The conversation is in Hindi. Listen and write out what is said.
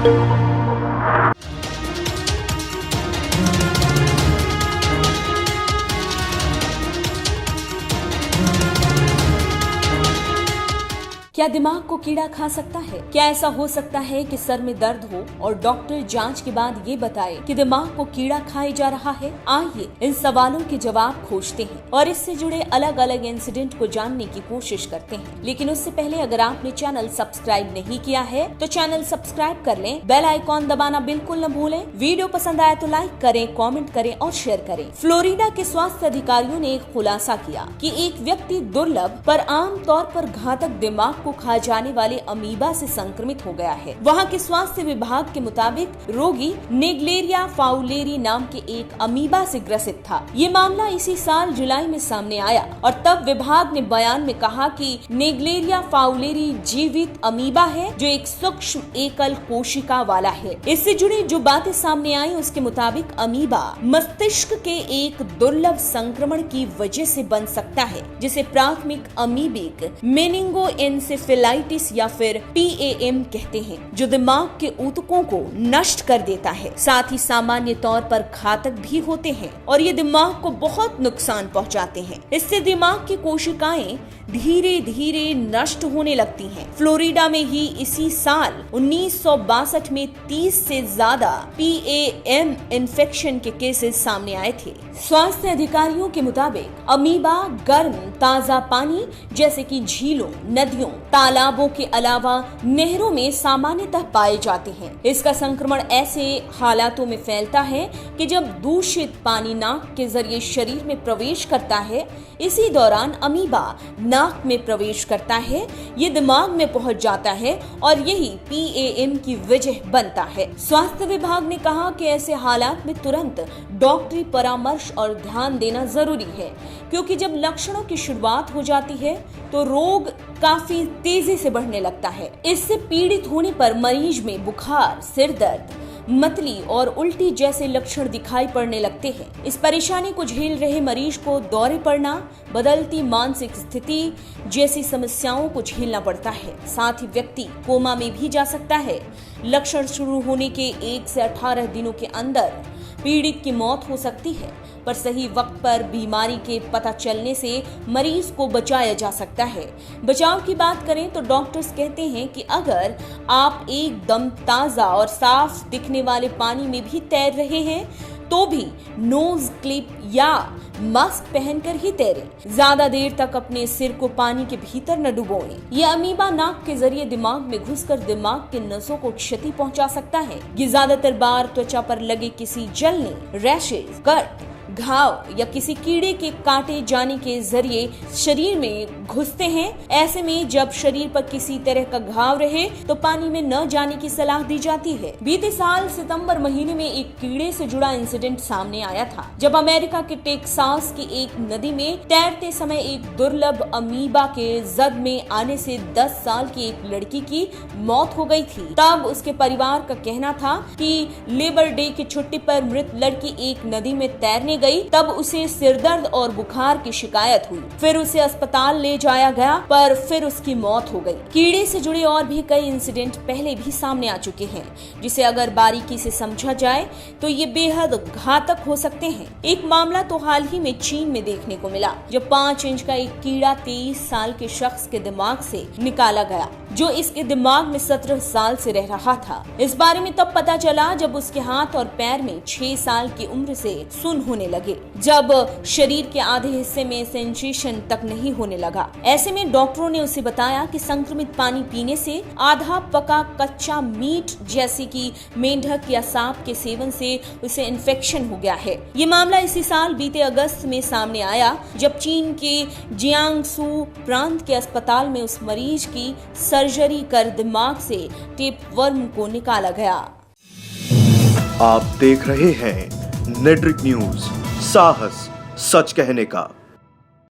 क्या दिमाग को कीड़ा खा सकता है? क्या ऐसा हो सकता है कि सर में दर्द हो और डॉक्टर जांच के बाद ये बताए कि दिमाग को कीड़ा खाए जा रहा है? आइए इन सवालों के जवाब खोजते हैं और इससे जुड़े अलग अलग इंसिडेंट को जानने की कोशिश करते हैं। लेकिन उससे पहले अगर आपने चैनल सब्सक्राइब नहीं किया है तो चैनल सब्सक्राइब कर लें, बेल आइकॉन दबाना बिल्कुल न भूलें। वीडियो पसंद आए तो लाइक करें, कॉमेंट करें और शेयर करें। फ्लोरिडा के स्वास्थ्य अधिकारियों ने एक खुलासा किया कि एक व्यक्ति दुर्लभ पर आम तौर पर घातक दिमाग को खा जाने वाले अमीबा से संक्रमित हो गया है। वहां के स्वास्थ्य विभाग के मुताबिक रोगी नेग्लेरिया फाउलेरी नाम के एक अमीबा से ग्रसित था। ये मामला इसी साल जुलाई में सामने आया और तब विभाग ने बयान में कहा कि नेग्लेरिया फाउलेरी जीवित अमीबा है जो एक सूक्ष्म एकल कोशिका वाला है। इससे जुड़ी जो बातें सामने आई उसके मुताबिक अमीबा मस्तिष्क के एक दुर्लभ संक्रमण की वजह से बन सकता है जिसे प्राथमिक अमीबिक मेनिंगोएन्सेफेलाइटिस या फिर PAM कहते हैं, जो दिमाग के ऊतकों को नष्ट कर देता है। साथ ही सामान्य तौर पर घातक भी होते हैं और ये दिमाग को बहुत नुकसान पहुंचाते हैं। इससे दिमाग की कोशिकाएं धीरे धीरे नष्ट होने लगती हैं। फ्लोरिडा में ही इसी साल 1962 में 30 से ज्यादा PAM इन्फेक्शन के केसेस सामने आए थे। स्वास्थ्य अधिकारियों के मुताबिक अमीबा गर्म ताजा पानी जैसे कि झीलों, नदियों, तालाबों के अलावा नहरों में सामान्यतः पाए जाते हैं। इसका संक्रमण ऐसे हालातों में फैलता है कि जब दूषित पानी नाक के जरिए शरीर में प्रवेश करता है, इसी दौरान अमीबा नाक में प्रवेश करता है, ये दिमाग में पहुंच जाता है और यही PAM की वजह बनता है। स्वास्थ्य विभाग ने कहा कि ऐसे हालात में तुरंत डॉक्टरी परामर्श और ध्यान देना जरूरी है, क्योंकि जब लक्षणों की शुरुआत हो जाती है तो रोग काफी तेजी से बढ़ने लगता है। इससे पीड़ित होने पर मरीज में बुखार, सिर दर्द, मतली और उल्टी जैसे लक्षण दिखाई पड़ने लगते हैं। इस परेशानी को झेल रहे मरीज को दौरे पड़ना, बदलती मानसिक स्थिति जैसी समस्याओं को झेलना पड़ता है। साथ ही व्यक्ति कोमा में भी जा सकता है। लक्षण शुरू होने के 1 से 18 दिनों के अंदर पीड़ित की मौत हो सकती है, पर सही वक्त पर बीमारी के पता चलने से मरीज को बचाया जा सकता है। बचाव की बात करें तो डॉक्टर्स कहते हैं कि अगर आप एकदम ताजा और साफ दिखने वाले पानी में भी तैर रहे हैं तो भी नोज क्लिप या मास्क पहनकर ही तैरें। ज्यादा देर तक अपने सिर को पानी के भीतर न डुबोएं। ये अमीबा नाक के जरिए दिमाग में घुसकर दिमाग के नसों को क्षति पहुंचा सकता है। ये ज्यादातर बार त्वचा पर लगे किसी जलने, रैशेज, कट, घाव या किसी कीड़े के काटे जाने के जरिए शरीर में घुसते हैं। ऐसे में जब शरीर पर किसी तरह का घाव रहे तो पानी में न जाने की सलाह दी जाती है। बीते साल सितंबर महीने में एक कीड़े से जुड़ा इंसिडेंट सामने आया था, जब अमेरिका के टेक्सास की एक नदी में तैरते समय एक दुर्लभ अमीबा के जद में आने से 10 साल की एक लड़की की मौत हो गई थी। तब उसके परिवार का कहना था कि लेबर डे की छुट्टी पर मृत लड़की एक नदी में तैरने गई, तब उसे सिरदर्द और बुखार की शिकायत हुई। फिर उसे अस्पताल ले जाया गया, पर फिर उसकी मौत हो गई। कीड़े से जुड़े और भी कई इंसिडेंट पहले भी सामने आ चुके हैं, जिसे अगर बारीकी से समझा जाए तो ये बेहद घातक हो सकते हैं। एक मामला तो हाल ही में चीन में देखने को मिला, जब 5 इंच का एक कीड़ा 23 साल के शख्स के दिमाग से निकाला गया, जो इसके दिमाग में 17 साल से रह रहा था। इस बारे में तब पता चला जब उसके हाथ और पैर में 6 साल की उम्र से सुन्न होने लगे, जब शरीर के आधे हिस्से में सेंसेशन तक नहीं होने लगा। ऐसे में डॉक्टरों ने उसे बताया कि संक्रमित पानी पीने से, आधा पका कच्चा मीट जैसे कि मेंढक या सांप के सेवन से उसे इन्फेक्शन हो गया है। ये मामला इसी साल बीते अगस्त में सामने आया, जब चीन के जियांगसू प्रांत के अस्पताल में उस मरीज की सर्जरी कर दिमाग से टेपवर्म को निकाला गया। आप देख रहे हैं नेट्रिक न्यूज, साहस सच कहने का।